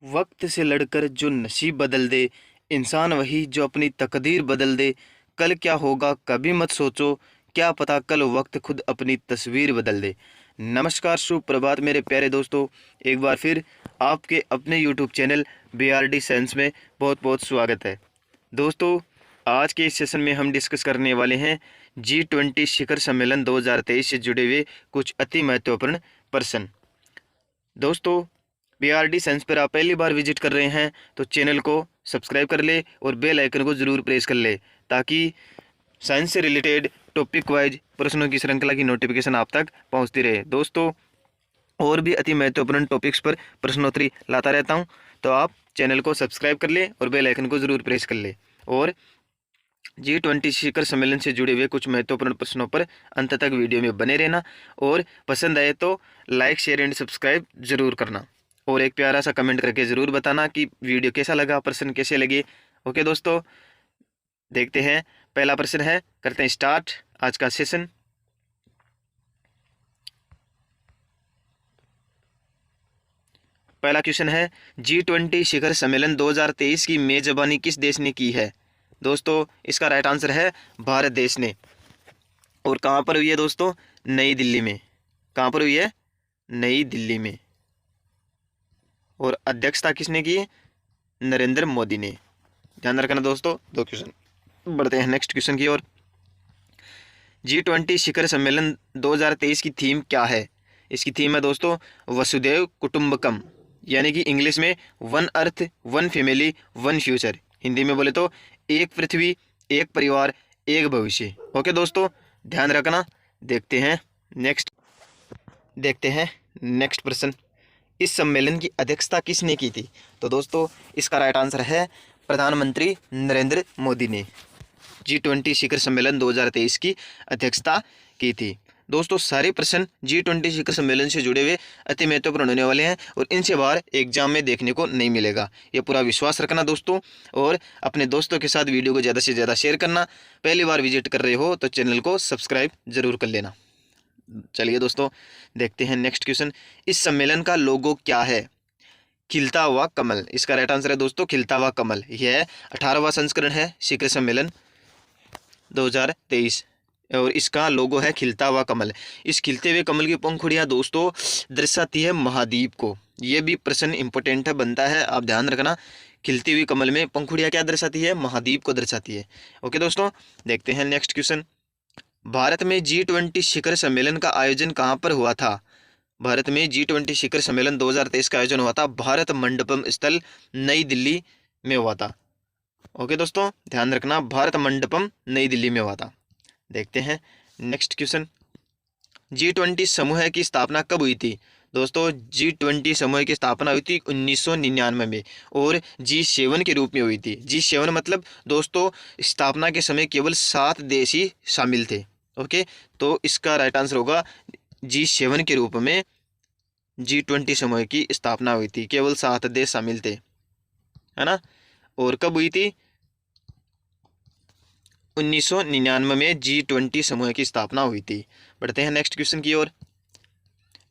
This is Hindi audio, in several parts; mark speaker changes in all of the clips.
Speaker 1: वक्त से लड़कर जो नसीब बदल दे, इंसान वही जो अपनी तकदीर बदल दे। कल क्या होगा कभी मत सोचो, क्या पता कल वक्त खुद अपनी तस्वीर बदल दे। नमस्कार, शुभ प्रभात मेरे प्यारे दोस्तों। एक बार फिर आपके अपने यूट्यूब चैनल BRD साइंस में बहुत बहुत स्वागत है। दोस्तों, आज के इस सेशन में हम डिस्कस करने वाले हैं G20 शिखर सम्मेलन 2023 से जुड़े हुए कुछ अति महत्वपूर्ण प्रश्न। दोस्तों, BRD साइंस पर आप पहली बार विजिट कर रहे हैं तो चैनल को सब्सक्राइब कर ले और बेल आइकन को ज़रूर प्रेस कर ले, ताकि साइंस से रिलेटेड टॉपिक वाइज प्रश्नों की श्रृंखला की नोटिफिकेशन आप तक पहुंचती रहे। दोस्तों, और भी अति महत्वपूर्ण टॉपिक्स पर प्रश्नोत्तरी लाता रहता हूं, तो आप चैनल को सब्सक्राइब कर ले और बेल आइकन को ज़रूर प्रेस कर ले। और G20 शिखर सम्मेलन से जुड़े हुए कुछ महत्वपूर्ण प्रश्नों पर अंत तक वीडियो में बने रहना, और पसंद आए तो लाइक, शेयर एंड सब्सक्राइब जरूर करना, और एक प्यारा सा कमेंट करके ज़रूर बताना कि वीडियो कैसा लगा, प्रश्न कैसे लगे। ओके दोस्तों, देखते हैं। पहला प्रश्न है, करते हैं स्टार्ट आज का सेशन। पहला क्वेश्चन है, G20 शिखर सम्मेलन 2023 की मेजबानी किस देश ने की है? दोस्तों, इसका राइट आंसर है भारत देश ने। और कहाँ पर हुई है दोस्तों? नई दिल्ली में। कहाँ पर हुई है? नई दिल्ली में। और अध्यक्षता किसने की? नरेंद्र मोदी ने। ध्यान रखना दोस्तों, दो क्वेश्चन। बढ़ते हैं नेक्स्ट क्वेश्चन की ओर। G20 शिखर सम्मेलन 2023 की थीम क्या है? इसकी थीम है दोस्तों वसुधैव कुटुंबकम, यानी कि इंग्लिश में one earth, one family, one future. Hindi में बोले तो एक पृथ्वी, एक परिवार, एक भविष्य। ओके दोस्तों, ध्यान रखना। देखते हैं नेक्स्ट प्रश्न। इस सम्मेलन की अध्यक्षता किसने की थी? तो दोस्तों, इसका राइट आंसर है प्रधानमंत्री नरेंद्र मोदी ने G20 शिखर सम्मेलन 2023 की अध्यक्षता की थी। दोस्तों, सारे प्रश्न G20 शिखर सम्मेलन से जुड़े हुए अति महत्वपूर्ण होने वाले हैं, और इनसे बाहर एग्जाम में देखने को नहीं मिलेगा, ये पूरा विश्वास रखना दोस्तों। और अपने दोस्तों के साथ वीडियो को ज़्यादा से ज़्यादा शेयर करना। पहली बार विजिट कर रहे हो तो चैनल को सब्सक्राइब जरूर कर लेना। चलिए दोस्तों, देखते हैं नेक्स्ट क्वेश्चन। इस सम्मेलन का लोगो क्या है? खिलता हुआ कमल। इसका राइट आंसर है दोस्तों खिलता हुआ कमल। यह 18वां संस्करण है शिखर सम्मेलन 2023, और इसका लोगो है खिलता हुआ कमल। इस खिलते हुए कमल की पंखुड़ियाँ दोस्तों दर्शाती है महाद्वीप को। ये भी प्रश्न इंपॉर्टेंट है, बनता है, आप ध्यान रखना। खिलती हुई कमल में पंखुड़ियाँ क्या दर्शाती है? महाद्वीप को दर्शाती है। ओके दोस्तों, देखते हैं नेक्स्ट क्वेश्चन। भारत में G20 शिखर सम्मेलन का आयोजन कहाँ पर हुआ था? भारत में G20 शिखर सम्मेलन 2023 का आयोजन हुआ था भारत मंडपम स्थल, नई दिल्ली में हुआ था। ओके दोस्तों, ध्यान रखना, भारत मंडपम नई दिल्ली में हुआ था। देखते हैं नेक्स्ट क्वेश्चन। G20 समूह की स्थापना कब हुई थी? दोस्तों, G20 समूह की स्थापना हुई थी 1999 में, और G7 के रूप में हुई थी। G7 मतलब दोस्तों स्थापना के समय केवल 7 देश ही शामिल थे। ओके, तो इसका राइट आंसर होगा G7 के रूप में G20 समूह की स्थापना हुई थी, केवल 7 देश शामिल थे, है ना। और कब हुई थी? 1999 में G20 समूह की स्थापना हुई थी। बढ़ते हैं नेक्स्ट क्वेश्चन की ओर।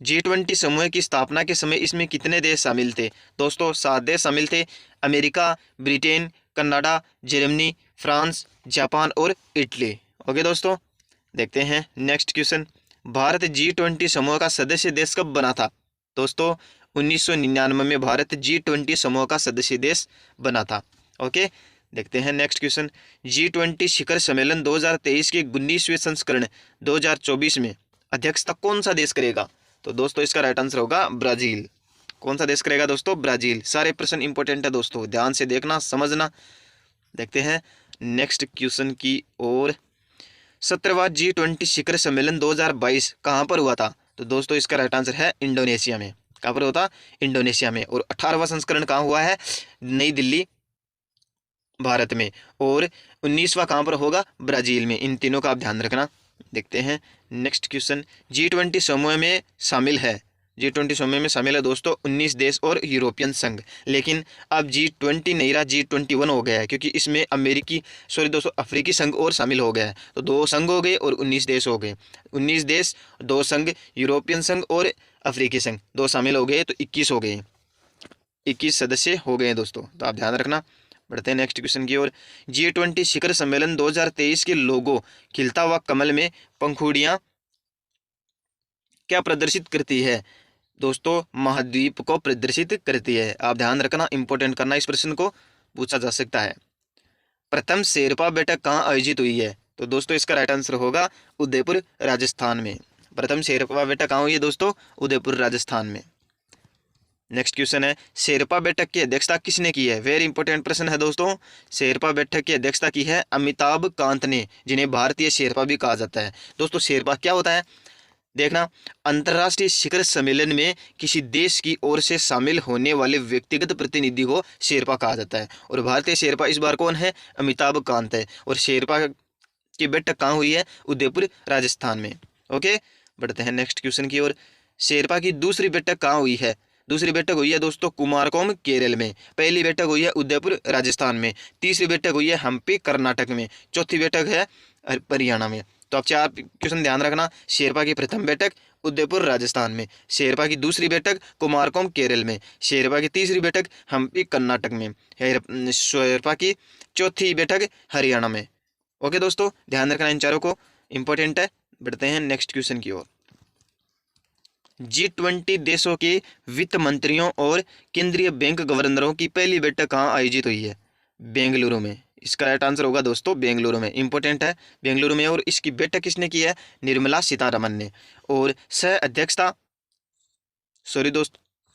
Speaker 1: G20 समूह की स्थापना के समय इसमें कितने देश शामिल थे? दोस्तों, 7 देश शामिल थे। America, Britain, Canada, Germany, France, Japan और इटली। ओके दोस्तों, देखते हैं नेक्स्ट क्वेश्चन। भारत G20 समूह का सदस्य देश कब बना था? दोस्तों, 1999 में भारत G20 समूह का सदस्य देश बना था। ओके, देखते हैं नेक्स्ट क्वेश्चन। G20 शिखर सम्मेलन 2023 के 19वें संस्करण 2024 में अध्यक्षता कौन सा देश करेगा? तो दोस्तों, इसका राइट आंसर होगा ब्राजील। कौन सा देश करेगा दोस्तों? ब्राजील। सारे प्रश्न इंपॉर्टेंट है दोस्तों, ध्यान से देखना, समझना। देखते हैं नेक्स्ट क्वेश्चन की ओर। 17वां G20 शिखर सम्मेलन 2022 कहाँ पर हुआ था? तो दोस्तों, इसका राइट आंसर है इंडोनेशिया में। कहाँ पर होता? इंडोनेशिया में। और 18वां संस्करण कहाँ हुआ है? नई दिल्ली, भारत में। और 19वां कहाँ पर होगा? ब्राजील में। इन तीनों का आप ध्यान रखना। देखते हैं नेक्स्ट क्वेश्चन। G20 समूह में शामिल है G20 समूह में शामिल है दोस्तों 19 देश और यूरोपियन संघ। लेकिन अब G20 नहीं रहा, G21 हो गया है, क्योंकि इसमें दोस्तों अफ्रीकी संघ और शामिल हो गया है। तो 2 संघ हो गए और 19 देश हो गए। 19 देश, 2 संघ, यूरोपियन संघ और अफ्रीकी संघ 2 शामिल हो गए, तो 21 हो गए। 21 सदस्य हो गए हैं दोस्तों, तो आप ध्यान रखना। बढ़ते हैं नेक्स्ट क्वेश्चन की ओर। G20 शिखर सम्मेलन 2023 के लोगो खिलता हुआ कमल में पंखुड़ियां क्या प्रदर्शित करती है? दोस्तों महाद्वीप को प्रदर्शित करती है। आप ध्यान रखना, इंपॉर्टेंट करना, इस प्रश्न को पूछा जा सकता है। प्रथम शेरपा बैठक कहाँ आयोजित हुई है? तो दोस्तों इसका राइट आंसर होगा उदयपुर राजस्थान में। प्रथम शेरपा बैठक कहाँ हुई है दोस्तों? उदयपुर राजस्थान में। नेक्स्ट क्वेश्चन है, शेरपा बैठक की अध्यक्षता किसने की है? वेरी इंपॉर्टेंट प्रश्न है दोस्तों। शेरपा बैठक की अध्यक्षता की है अमिताभ कांत ने, जिन्हें भारतीय शेरपा भी कहा जाता है। दोस्तों शेरपा क्या होता है? देखना, अंतर्राष्ट्रीय शिखर सम्मेलन में किसी देश की ओर से शामिल होने वाले व्यक्तिगत प्रतिनिधि को शेरपा कहा जाता है। और भारतीय शेरपा इस बार कौन है? अमिताभ कांत है। और शेरपा की बैठक कहाँ हुई है? उदयपुर राजस्थान में। ओके, बढ़ते हैं नेक्स्ट क्वेश्चन की ओर। शेरपा की दूसरी बैठक कहाँ हुई है? दूसरी बैठक हुई है दोस्तों कुमारकोम केरल में। पहली बैठक हुई है उदयपुर राजस्थान में। तीसरी बैठक हुई है हम्पी कर्नाटक में। चौथी बैठक है हरियाणा में। तो आप 4 क्वेश्चन ध्यान रखना। शेरपा की प्रथम बैठक उदयपुर राजस्थान में, शेरपा की दूसरी बैठक कुमारकोम केरल में, शेरपा की तीसरी बैठक हम्पी कर्नाटक में, शेरपा की चौथी बैठक हरियाणा में। ओके दोस्तों, ध्यान रखना इन चारों को, इंपॉर्टेंट है। बढ़ते हैं नेक्स्ट क्वेश्चन की ओर। G20 देशों के वित्त मंत्रियों और केंद्रीय बैंक गवर्नरों की पहली बैठक कहाँ आयोजित हुई है? बेंगलुरु में। इसका राइट आंसर होगा दोस्तों बेंगलुरु में, इंपॉर्टेंट है, बेंगलुरु में। और इसकी बैठक किसने की है? निर्मला सीतारमन ने। और सह अध्यक्षता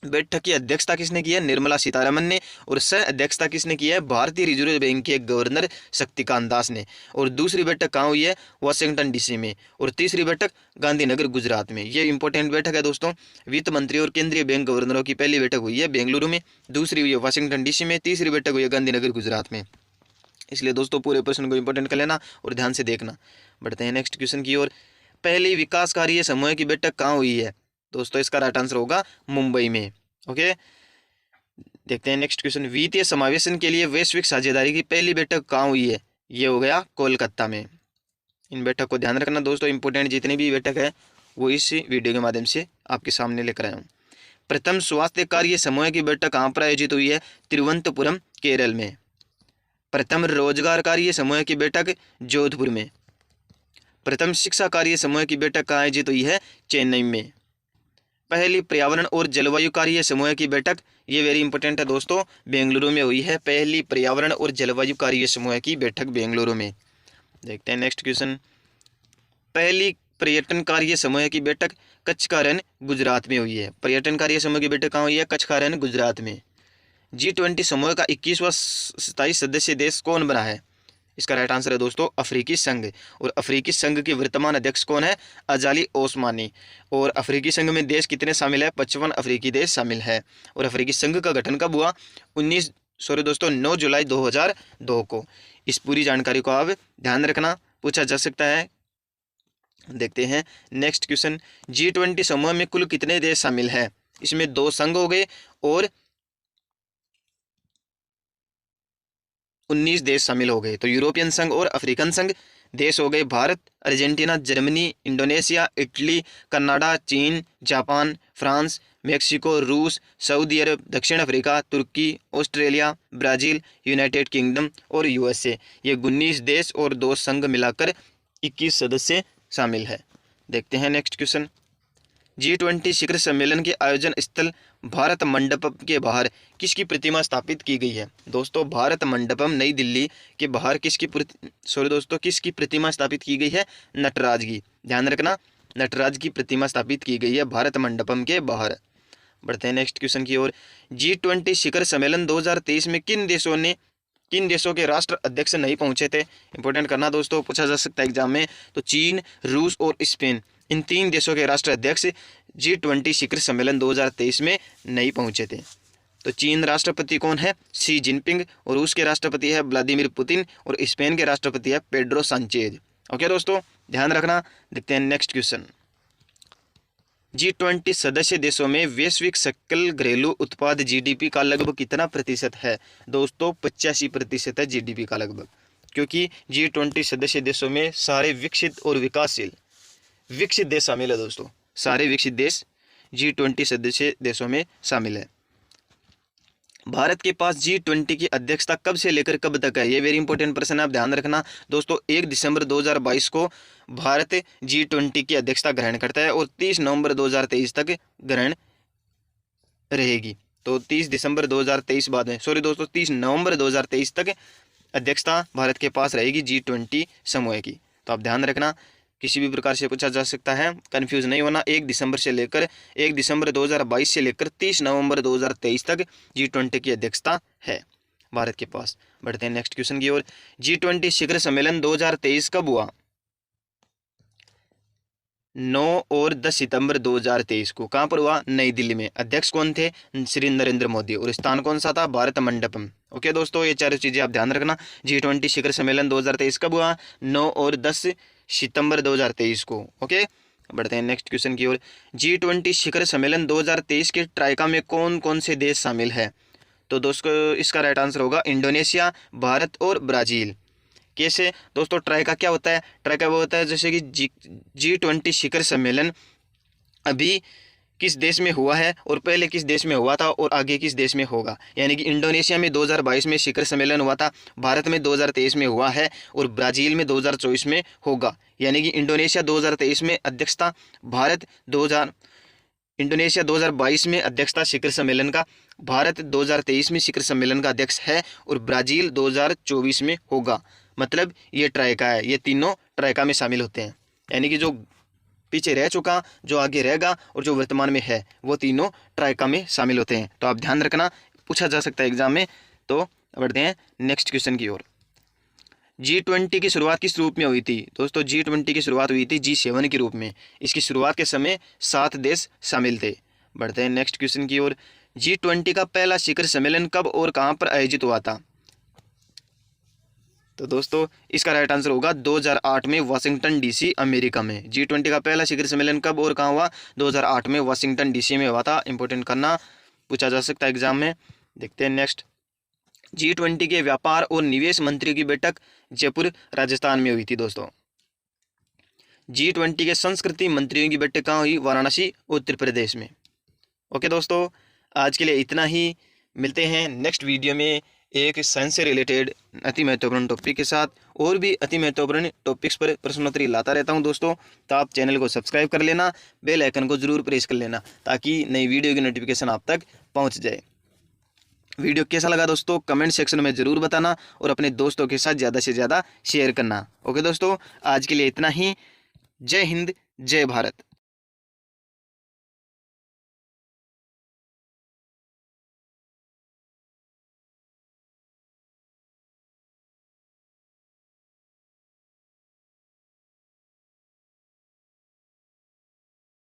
Speaker 1: बैठक की अध्यक्षता किसने की है? निर्मला सीतारमन ने। और सह अध्यक्षता किसने की है? भारतीय रिजर्व बैंक के गवर्नर शक्तिकांत दास ने। और दूसरी बैठक कहाँ हुई है? वाशिंगटन डीसी में। और तीसरी बैठक गांधीनगर गुजरात में। ये इंपॉर्टेंट बैठक है दोस्तों। वित्त मंत्री और केंद्रीय बैंक गवर्नरों की पहली बैठक हुई है बेंगलुरु में, दूसरी हुई है वाशिंगटन डीसी में, तीसरी बैठक हुई है गांधीनगर गुजरात में। इसलिए दोस्तों पूरे प्रश्न को इंपॉर्टेंट कर लेना और ध्यान से देखना। बढ़ते हैं नेक्स्ट क्वेश्चन की ओर। पहली विकास कार्य समूह की बैठक कहाँ हुई है? दोस्तों इसका राइट आंसर होगा मुंबई में। ओके, देखते हैं नेक्स्ट क्वेश्चन। वित्तीय समावेशन के लिए वैश्विक साझेदारी की पहली बैठक कहाँ हुई है? ये हो गया कोलकाता में। इन बैठक को ध्यान रखना दोस्तों, इंपॉर्टेंट जितनी भी बैठक है वो इस वीडियो के माध्यम से आपके सामने लेकर आया हूँ। प्रथम स्वास्थ्य कार्य समूह की बैठक कहाँ पर आयोजित हुई है? तिरुवनंतपुरम केरल में। प्रथम रोजगार कार्य समूह की बैठक जोधपुर में। प्रथम शिक्षा कार्य समूह की बैठक कहाँ आयोजित हुई है? चेन्नई में। पहली पर्यावरण और जलवायु कार्य समूह की बैठक, ये वेरी इंपॉर्टेंट है दोस्तों, बेंगलुरु में हुई है। पहली पर्यावरण और जलवायु कार्य समूह की बैठक बेंगलुरु में। देखते हैं नेक्स्ट क्वेश्चन। पहली पर्यटन कार्य समूह की बैठक कच्छ का रण गुजरात में हुई है। पर्यटन कार्य समूह की बैठक कहाँ हुई है? कच्छ का रण गुजरात में। G20 समूह का 21वां स्थायी सदस्य देश कौन बना है? इसका राइट आंसर है दोस्तों अफ्रीकी संघ। और अफ्रीकी संघ के वर्तमान अध्यक्ष कौन है? अजाली ओस्मानी। और अफ्रीकी संघ में देश कितने शामिल है? 55 अफ्रीकी देश शामिल है। और अफ्रीकी संघ का गठन कब हुआ? 9 जुलाई 2002 को। इस पूरी जानकारी को आप ध्यान रखना, पूछा जा सकता है। देखते हैं नेक्स्ट क्वेश्चन। G20 समूह में कुल कितने देश शामिल है? इसमें 2 संघ हो गए और 19 देश शामिल हो गए। तो यूरोपियन संघ और अफ्रीकन संघ देश हो गए Bharat, Argentina, Germany, Indonesia, Italy, Canada, चीन, जापान, फ्रांस, मेक्सिको, रूस, सऊदी अरब, दक्षिण अफ्रीका, तुर्की, ऑस्ट्रेलिया, ब्राज़ील, यूनाइटेड किंगडम और USA। ये 19 देश और 2 संघ मिलाकर 21 सदस्य शामिल है। देखते हैं नेक्स्ट क्वेश्चन। G20 शिखर सम्मेलन के आयोजन स्थल भारत मंडपम के बाहर किसकी प्रतिमा स्थापित की गई है? दोस्तों भारत मंडपम नई दिल्ली के बाहर किसकी प्रतिमा स्थापित की गई है? नटराज की। ध्यान रखना, नटराज की प्रतिमा स्थापित की गई है भारत मंडपम के बाहर। बढ़ते हैं नेक्स्ट क्वेश्चन की ओर। G20 शिखर सम्मेलन 2023 में किन देशों के राष्ट्र अध्यक्ष नहीं पहुंचे थे? इंपॉर्टेंट करना दोस्तों, पूछा जा सकता है एग्जाम में। तो चीन, रूस और स्पेन, इन 3 देशों के राष्ट्र अध्यक्ष G20 शिखर सम्मेलन 2023 में नहीं पहुंचे थे। तो चीन राष्ट्रपति कौन है? Xi Jinping. और रूस के राष्ट्रपति है व्लादिमीर पुतिन। और स्पेन के राष्ट्रपति है पेड्रो सांचेज। ओके दोस्तों, ध्यान रखना। देखते हैं नेक्स्ट क्वेश्चन। G20 सदस्य देशों में वैश्विक सकल घरेलू उत्पाद GDP का लगभग कितना प्रतिशत है? दोस्तों 85% है GDP का लगभग, क्योंकि G20 सदस्य देशों में सारे विकसित और विकासशील देश शामिल है दोस्तों। सारे विकसित देश G20 सदस्य देशों में शामिल है। भारत के पास G20 की अध्यक्षता कब से लेकर कब तक है? ये वेरी इंपॉर्टेंट प्रश्न है, आप ध्यान रखना दोस्तों। 1 दिसंबर 2022 को भारत G20 की अध्यक्षता ग्रहण करता है और 30 नवंबर 2023 तक ग्रहण रहेगी। तो 30 दिसंबर 2023 बाद में, सॉरी दोस्तों, 30 नवंबर 2023 तक अध्यक्षता भारत के पास रहेगी G20 समूह की। तो आप ध्यान रखना, किसी भी प्रकार से पूछा जा सकता है, कंफ्यूज नहीं होना। 1 दिसंबर 2022 से लेकर 30 नवंबर 2023 तक G20 की अध्यक्षता है भारत के पास। बढ़ते हैं नेक्स्ट क्वेश्चन की ओर। G20 शिखर सम्मेलन 2023 कब हुआ? 9 और 10 सितंबर 2023 को। कहाँ पर हुआ? नई दिल्ली में। अध्यक्ष कौन थे? श्री नरेंद्र मोदी। और स्थान कौन सा था? भारत मंडपम। ओके दोस्तों, ये चारों चीजें आप ध्यान रखना। G20 शिखर सम्मेलन 2023 कब हुआ? 9 और 10 सितंबर 2023 को। ओके, बढ़ते हैं नेक्स्ट क्वेश्चन की ओर। G20 शिखर सम्मेलन 2023 के ट्राइका में कौन कौन से देश शामिल है? तो दोस्तों इसका राइट आंसर होगा इंडोनेशिया, भारत और ब्राजील। कैसे दोस्तों? ट्राइका क्या होता है? ट्राइका वो होता है जैसे कि G20 शिखर सम्मेलन अभी किस देश में हुआ है और पहले किस देश में हुआ था और आगे किस देश में होगा। यानी कि इंडोनेशिया में 2022 में शिखर सम्मेलन हुआ था, भारत में 2023 में हुआ है और ब्राज़ील में 2024 में होगा। यानी कि इंडोनेशिया 2023 में अध्यक्षता, इंडोनेशिया 2022 में अध्यक्षता शिखर सम्मेलन का, भारत 2023 में शिखर सम्मेलन का अध्यक्ष है और ब्राज़ील 2024 में होगा। मतलब ये ट्राइका है, ये तीनों ट्राइका में शामिल होते हैं। यानी कि जो पीछे रह चुका, जो आगे रहेगा और जो वर्तमान में है, वो तीनों ट्राइका में शामिल होते हैं। तो आप ध्यान रखना, पूछा जा सकता है एग्जाम में। तो बढ़ते हैं नेक्स्ट क्वेश्चन की ओर। G20 की शुरुआत किस रूप में हुई थी? दोस्तों G20 की शुरुआत हुई थी G7 के रूप में। इसकी शुरुआत के समय 7 देश शामिल थे। बढ़ते हैं नेक्स्ट क्वेश्चन की ओर। G20 का पहला शिखर सम्मेलन कब और कहाँ पर आयोजित हुआ था? तो दोस्तों इसका राइट आंसर होगा 2008 में वाशिंगटन DC अमेरिका में। G20 का पहला शिखर सम्मेलन कब और कहाँ हुआ? 2008 में वाशिंगटन DC में हुआ था। इंपॉर्टेंट करना, पूछा जा सकता है एग्जाम में। देखते हैं नेक्स्ट। G20 के व्यापार और निवेश मंत्रियों की बैठक जयपुर राजस्थान में हुई थी दोस्तों। G20 के संस्कृति मंत्रियों की बैठक कहाँ हुई? वाराणसी उत्तर प्रदेश में। ओके दोस्तों, आज के लिए इतना ही। मिलते हैं नेक्स्ट वीडियो में एक साइंस से रिलेटेड अति महत्वपूर्ण टॉपिक के साथ। और भी अति महत्वपूर्ण टॉपिक्स पर प्रश्नोत्तरी लाता रहता हूं दोस्तों। तो आप चैनल को सब्सक्राइब कर लेना, बेल आइकन को जरूर प्रेस कर लेना ताकि नई वीडियो की नोटिफिकेशन आप तक पहुंच जाए। वीडियो कैसा लगा दोस्तों कमेंट सेक्शन में ज़रूर बताना और अपने दोस्तों के साथ ज़्यादा से ज़्यादा शेयर करना। ओके दोस्तों, आज के लिए इतना ही। जय हिंद, जय भारत।